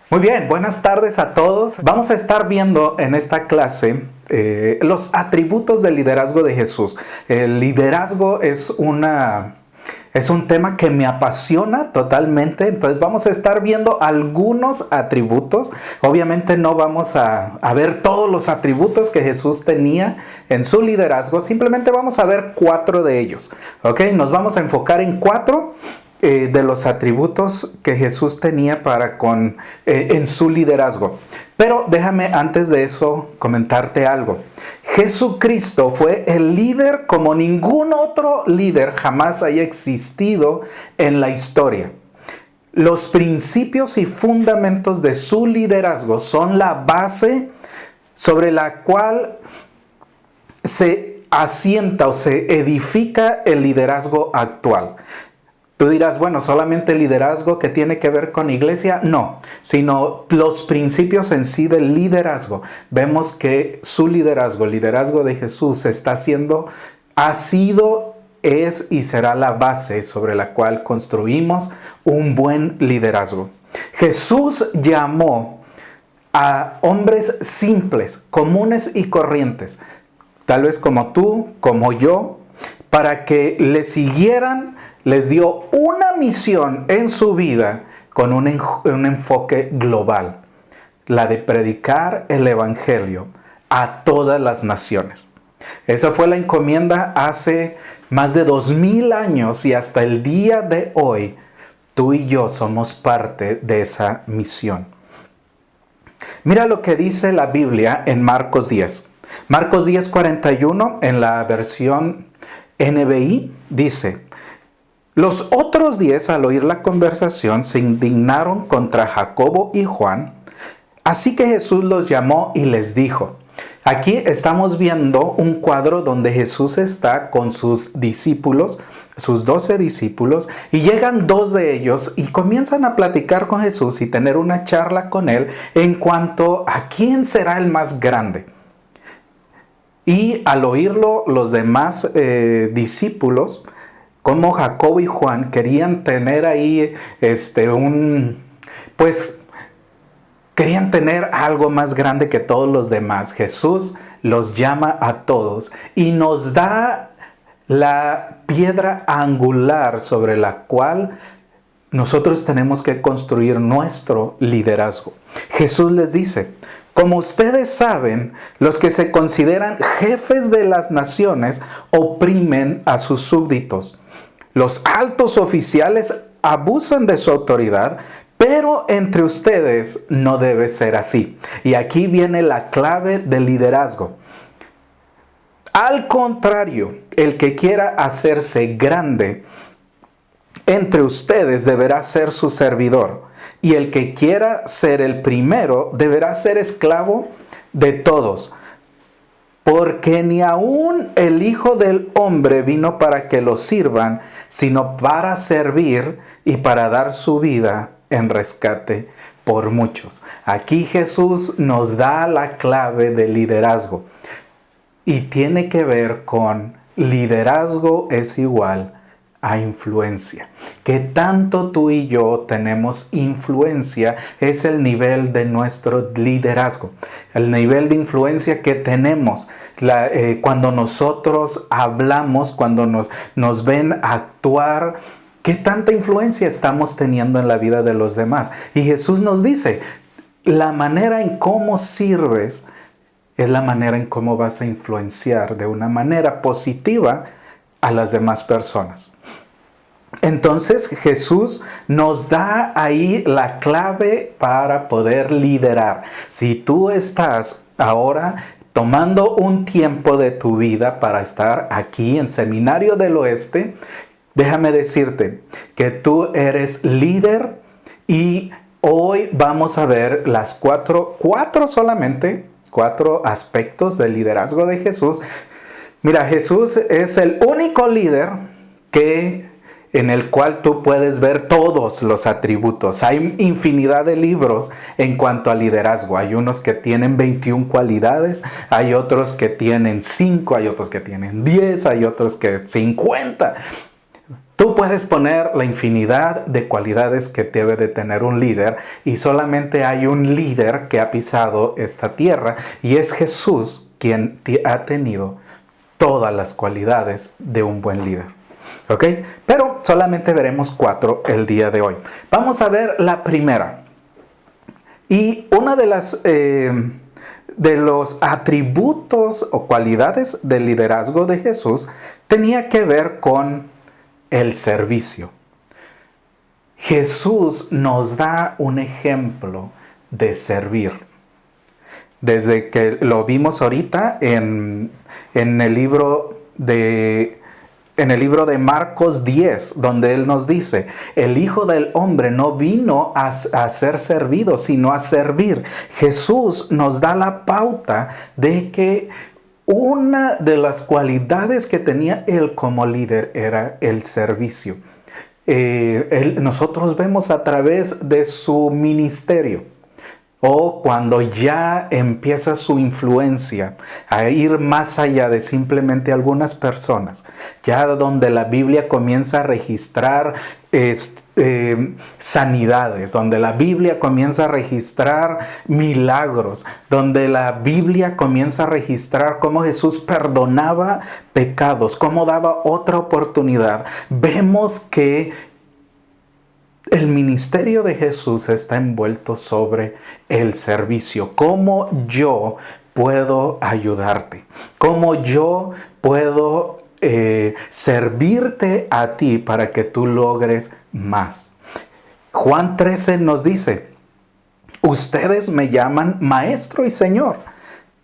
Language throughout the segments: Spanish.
Muy bien, buenas tardes a todos. Vamos a estar viendo en esta clase los atributos del liderazgo de Jesús. El liderazgo es un tema que me apasiona totalmente, entonces vamos a estar viendo algunos atributos. Obviamente no vamos a ver todos los atributos que Jesús tenía en su liderazgo, simplemente vamos a ver 4 de ellos. ¿Ok? Nos vamos a enfocar en 4 de los atributos que Jesús tenía en su liderazgo. Pero déjame antes de eso comentarte algo. Jesucristo fue el líder como ningún otro líder jamás haya existido en la historia. Los principios y fundamentos de su liderazgo son la base sobre la cual se asienta o se edifica el liderazgo actual. Tú dirás, bueno, solamente el liderazgo que tiene que ver con iglesia, no, sino los principios en sí del liderazgo. Vemos que su liderazgo, el liderazgo de Jesús, ha sido, es y será la base sobre la cual construimos un buen liderazgo. Jesús llamó a hombres simples, comunes y corrientes, tal vez como tú, como yo, para que le siguieran. Les dio una misión en su vida con un enfoque global, la de predicar el evangelio a todas las naciones. Esa fue la encomienda hace más de 2000 años y hasta el día de hoy tú y yo somos parte de esa misión. Mira lo que dice la Biblia en Marcos 10. Marcos 10:41 en la versión NBI dice: los otros 10, al oír la conversación, se indignaron contra Jacobo y Juan. Así que Jesús los llamó y les dijo. Aquí estamos viendo un cuadro donde Jesús está con sus discípulos, sus 12 discípulos, y llegan 2 de ellos y comienzan a platicar con Jesús y tener una charla con él en cuanto a quién será el más grande. Y al oírlo, los demás discípulos, como Jacobo y Juan, querían tener ahí querían tener algo más grande que todos los demás. Jesús los llama a todos y nos da la piedra angular sobre la cual nosotros tenemos que construir nuestro liderazgo. Jesús les dice: como ustedes saben, los que se consideran jefes de las naciones oprimen a sus súbditos. Los altos oficiales abusan de su autoridad, pero entre ustedes no debe ser así. Y aquí viene la clave del liderazgo. Al contrario, el que quiera hacerse grande entre ustedes deberá ser su servidor. Y el que quiera ser el primero deberá ser esclavo de todos. Porque ni aun el Hijo del Hombre vino para que lo sirvan, sino para servir y para dar su vida en rescate por muchos. Aquí Jesús nos da la clave del liderazgo. Y tiene que ver con liderazgo es igual a influencia. Que tanto tú y yo tenemos influencia es el nivel de nuestro liderazgo. El nivel de influencia que tenemos cuando nosotros hablamos, cuando nos ven actuar, ¿qué tanta influencia estamos teniendo en la vida de los demás? Y Jesús nos dice, la manera en cómo sirves es la manera en cómo vas a influenciar de una manera positiva a las demás personas. Entonces Jesús nos da ahí la clave para poder liderar. Si tú estás ahora tomando un tiempo de tu vida para estar aquí en Seminario del Oeste, déjame decirte que tú eres líder y hoy vamos a ver las cuatro aspectos del liderazgo de Jesús. Mira, Jesús es el único líder en el cual tú puedes ver todos los atributos. Hay infinidad de libros en cuanto a liderazgo. Hay unos que tienen 21 cualidades, hay otros que tienen 5, hay otros que tienen 10, hay otros que 50. Tú puedes poner la infinidad de cualidades que debe de tener un líder y solamente hay un líder que ha pisado esta tierra y es Jesús quien ha tenido todas las cualidades de un buen líder. ¿Ok? Pero solamente veremos 4 el día de hoy. Vamos a ver la primera. Y una de las de los atributos o cualidades del liderazgo de Jesús tenía que ver con el servicio. Jesús nos da un ejemplo de servir. Desde que lo vimos ahorita en el libro de Marcos 10, donde Él nos dice, el Hijo del Hombre no vino a ser servido, sino a servir. Jesús nos da la pauta de que una de las cualidades que tenía Él como líder era el servicio. Nosotros vemos a través de su ministerio, o cuando ya empieza su influencia a ir más allá de simplemente algunas personas, ya donde la Biblia comienza a registrar sanidades, donde la Biblia comienza a registrar milagros, donde la Biblia comienza a registrar cómo Jesús perdonaba pecados, cómo daba otra oportunidad, vemos que el ministerio de Jesús está envuelto sobre el servicio. ¿Cómo yo puedo ayudarte? ¿Cómo yo puedo servirte a ti para que tú logres más? Juan 13 nos dice, ustedes me llaman maestro y señor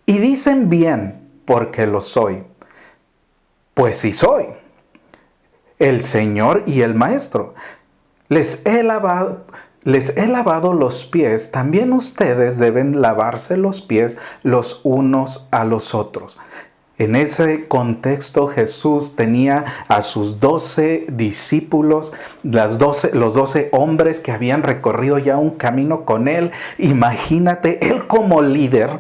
y dicen bien porque lo soy. Pues sí soy el Señor y el maestro. Les he lavado los pies, también ustedes deben lavarse los pies los unos a los otros. En ese contexto Jesús tenía a sus 12 discípulos, los 12 hombres que habían recorrido ya un camino con Él. Imagínate, Él como líder,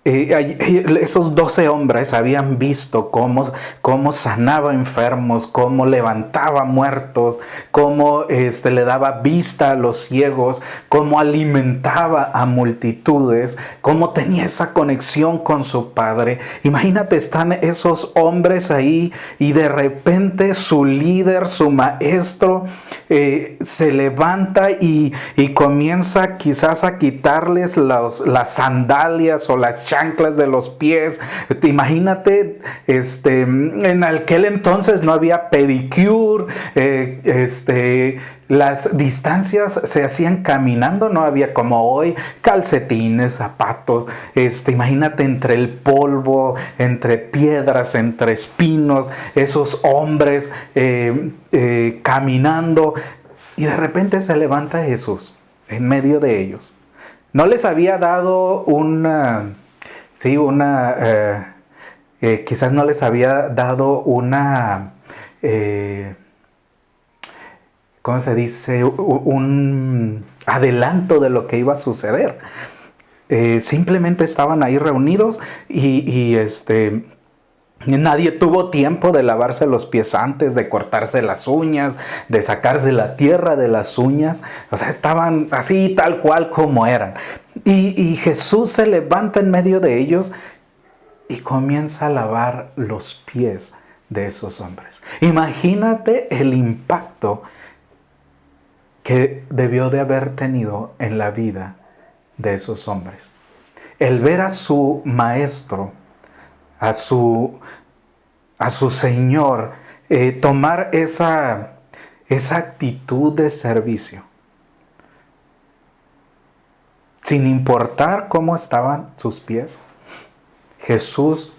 esos 12 hombres habían visto cómo sanaba enfermos, cómo levantaba muertos, cómo le daba vista a los ciegos, cómo alimentaba a multitudes, cómo tenía esa conexión con su Padre. Imagínate, están esos hombres ahí y de repente su líder, su maestro, se levanta y comienza quizás a quitarles las sandalias o las chanclas de los pies. Imagínate, en aquel entonces no había pedicure, las distancias se hacían caminando, no había como hoy calcetines, zapatos. Imagínate entre el polvo, entre piedras, entre espinos, esos hombres caminando, y de repente se levanta Jesús en medio de ellos. No les había dado quizás no les había dado ¿cómo se dice? Un adelanto de lo que iba a suceder. Simplemente estaban ahí reunidos y nadie tuvo tiempo de lavarse los pies antes, de cortarse las uñas, de sacarse la tierra de las uñas. O sea, estaban así tal cual como eran. Y Jesús se levanta en medio de ellos y comienza a lavar los pies de esos hombres. Imagínate el impacto que debió de haber tenido en la vida de esos hombres. El ver a su maestro, a su Señor, tomar esa actitud de servicio, sin importar cómo estaban sus pies, Jesús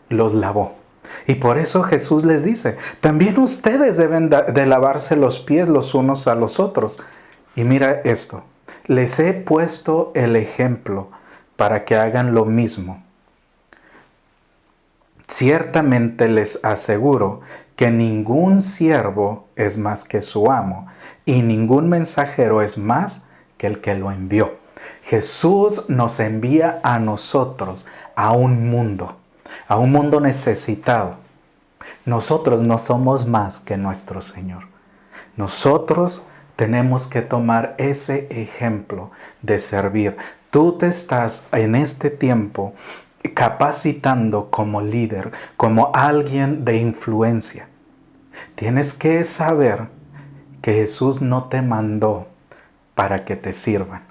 los lavó. Y por eso Jesús les dice, también ustedes deben de lavarse los pies los unos a los otros. Y mira esto, les he puesto el ejemplo para que hagan lo mismo. Ciertamente les aseguro que ningún siervo es más que su amo, y ningún mensajero es más que el que lo envió. Jesús nos envía a nosotros a un mundo necesitado. Nosotros no somos más que nuestro Señor. Nosotros tenemos que tomar ese ejemplo de servir. Tú te estás en este tiempo capacitando como líder, como alguien de influencia. Tienes que saber que Jesús no te mandó para que te sirvan.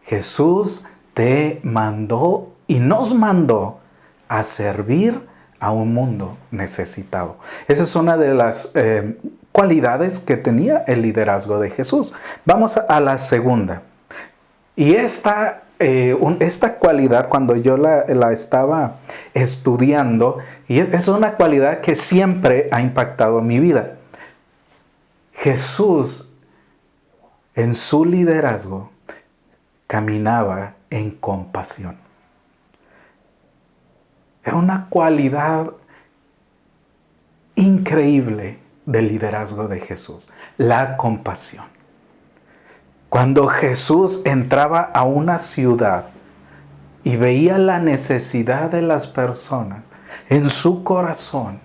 Jesús te mandó y nos mandó a servir a un mundo necesitado. Esa es una de las cualidades que tenía el liderazgo de Jesús. Vamos a la segunda. Y esta cualidad, cuando yo la estaba estudiando, y es una cualidad que siempre ha impactado mi vida. Jesús, en su liderazgo, caminaba en compasión. Era una cualidad increíble del liderazgo de Jesús, la compasión. Cuando Jesús entraba a una ciudad y veía la necesidad de las personas, en su corazón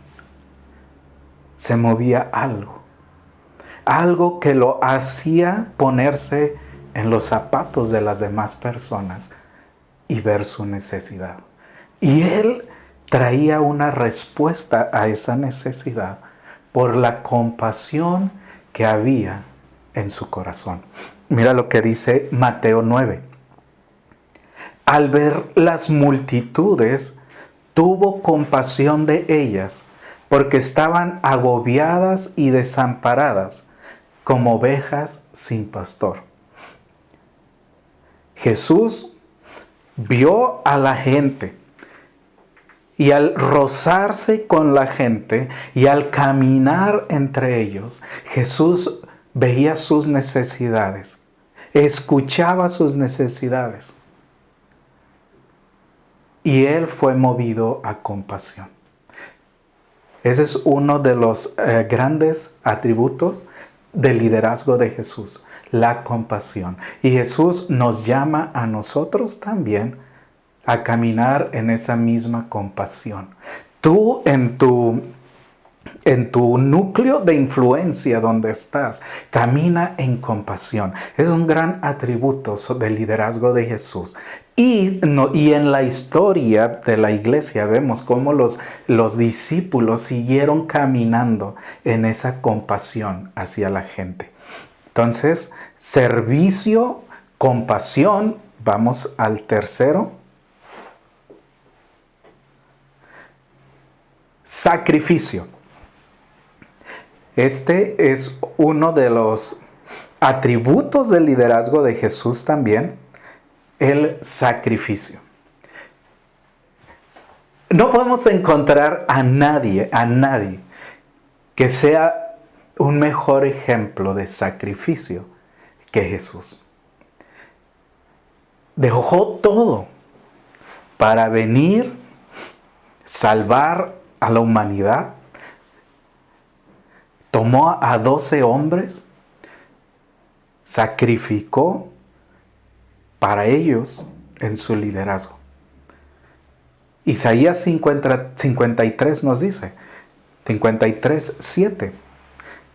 se movía algo que lo hacía ponerse en los zapatos de las demás personas y ver su necesidad. Y Él traía una respuesta a esa necesidad por la compasión que había en su corazón. Mira lo que dice Mateo 9. Al ver las multitudes, tuvo compasión de ellas, porque estaban agobiadas y desamparadas, como ovejas sin pastor. Jesús vio a la gente y al rozarse con la gente y al caminar entre ellos, Jesús veía sus necesidades, escuchaba sus necesidades y Él fue movido a compasión. Ese es uno de los grandes atributos del liderazgo de Jesús, la compasión. Y Jesús nos llama a nosotros también a caminar en esa misma compasión. Tú en tu núcleo de influencia donde estás, camina en compasión. Es un gran atributo del liderazgo de Jesús. Y en la historia de la iglesia vemos cómo los discípulos siguieron caminando en esa compasión hacia la gente. Entonces, servicio, compasión. Vamos al tercero. Sacrificio. Este es uno de los atributos del liderazgo de Jesús también, el sacrificio. No podemos encontrar a nadie que sea un mejor ejemplo de sacrificio que Jesús. Dejó todo para venir, salvar a la humanidad. Tomó a 12 hombres, sacrificó para ellos en su liderazgo. Isaías 53 nos dice, 53:7,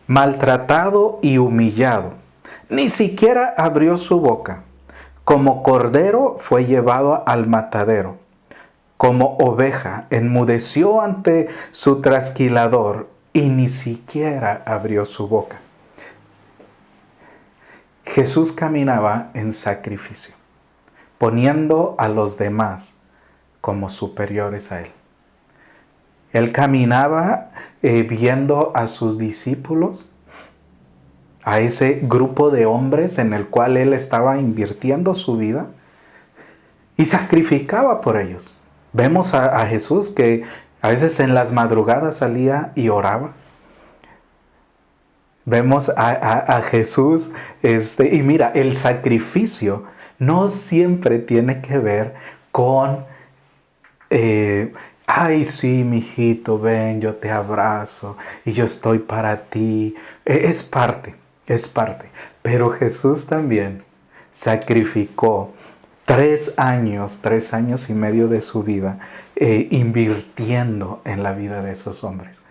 maltratado y humillado, ni siquiera abrió su boca, como cordero fue llevado al matadero, como oveja enmudeció ante su trasquilador y ni siquiera abrió su boca. Jesús caminaba en sacrificio, poniendo a los demás como superiores a Él. Él caminaba viendo a sus discípulos, a ese grupo de hombres en el cual Él estaba invirtiendo su vida y sacrificaba por ellos. Vemos a Jesús que a veces en las madrugadas salía y oraba. Vemos a Jesús, y mira, el sacrificio no siempre tiene que ver con, ay sí, mijito, ven, yo te abrazo y yo estoy para ti. Es parte. Pero Jesús también sacrificó 3 años y medio de su vida invirtiendo en la vida de esos hombres.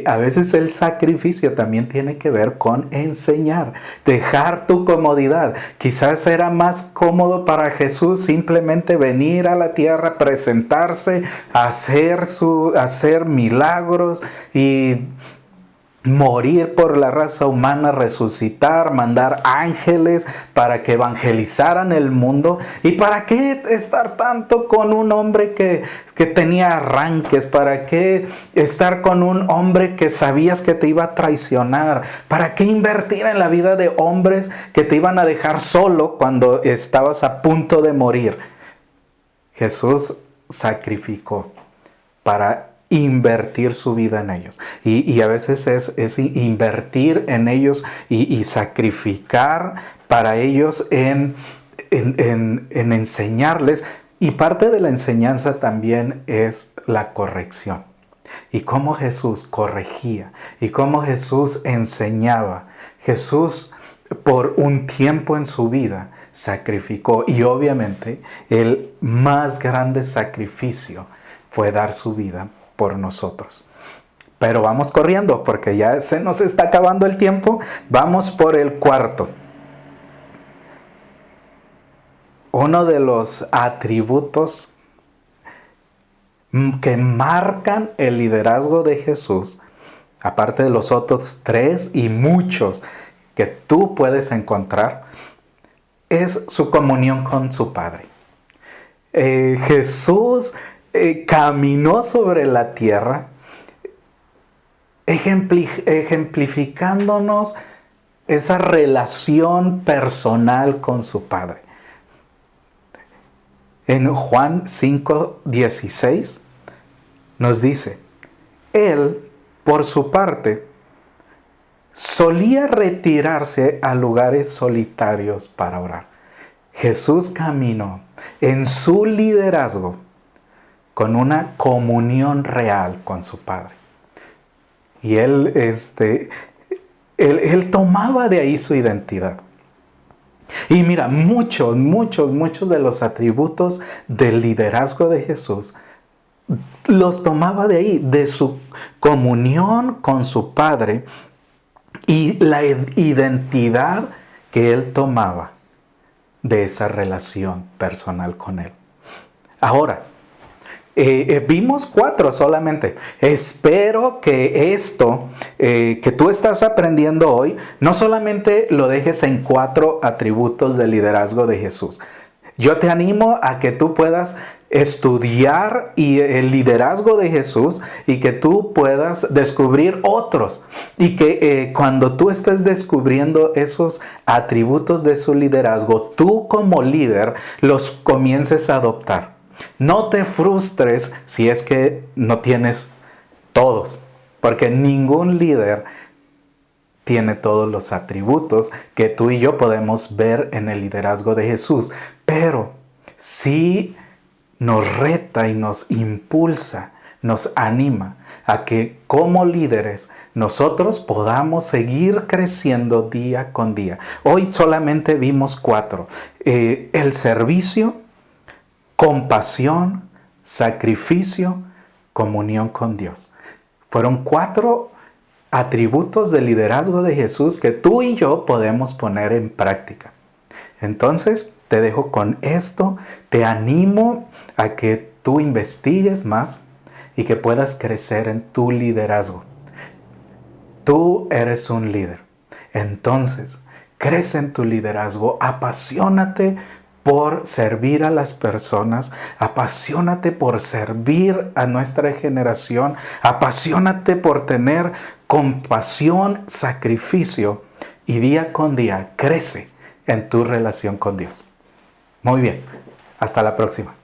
A veces el sacrificio también tiene que ver con enseñar, dejar tu comodidad. Quizás era más cómodo para Jesús simplemente venir a la tierra, presentarse, hacer milagros y morir por la raza humana, resucitar, mandar ángeles para que evangelizaran el mundo. ¿Y para qué estar tanto con un hombre que tenía arranques? ¿Para qué estar con un hombre que sabías que te iba a traicionar? ¿Para qué invertir en la vida de hombres que te iban a dejar solo cuando estabas a punto de morir? Jesús sacrificó para invertir su vida en ellos. Y a veces es invertir en ellos y sacrificar para ellos en enseñarles. Y parte de la enseñanza también es la corrección. Y cómo Jesús corregía y cómo Jesús enseñaba. Jesús por un tiempo en su vida sacrificó, y obviamente el más grande sacrificio fue dar su vida por nosotros. Pero vamos corriendo porque ya se nos está acabando el tiempo. Vamos por el cuarto. Uno de los atributos que marcan el liderazgo de Jesús, aparte de los otros 3 y muchos que tú puedes encontrar, es su comunión con su Padre. Jesús caminó sobre la tierra ejemplificándonos esa relación personal con su Padre. En Juan 5:16 nos dice: Él, por su parte, solía retirarse a lugares solitarios para orar. Jesús caminó en su liderazgo con una comunión real con su Padre. Y él tomaba de ahí su identidad. Y mira, muchos de los atributos del liderazgo de Jesús los tomaba de ahí, de su comunión con su Padre y la identidad que él tomaba de esa relación personal con él. Ahora, vimos 4 solamente. Espero que esto que tú estás aprendiendo hoy no solamente lo dejes en 4 atributos del liderazgo de Jesús. Yo te animo a que tú puedas estudiar el liderazgo de Jesús y que tú puedas descubrir otros. Y que cuando tú estés descubriendo esos atributos de su liderazgo, tú como líder los comiences a adoptar. No te frustres si es que no tienes todos, porque ningún líder tiene todos los atributos que tú y yo podemos ver en el liderazgo de Jesús, pero sí nos reta y nos impulsa, nos anima a que como líderes nosotros podamos seguir creciendo día con día. Hoy solamente vimos 4. El servicio, compasión, sacrificio, comunión con Dios. Fueron 4 atributos del liderazgo de Jesús que tú y yo podemos poner en práctica. Entonces, te dejo con esto. Te animo a que tú investigues más y que puedas crecer en tu liderazgo. Tú eres un líder. Entonces, crece en tu liderazgo. Apasionate por servir a las personas, apasionate por servir a nuestra generación, apasionate por tener compasión, sacrificio y día con día crece en tu relación con Dios. Muy bien, hasta la próxima.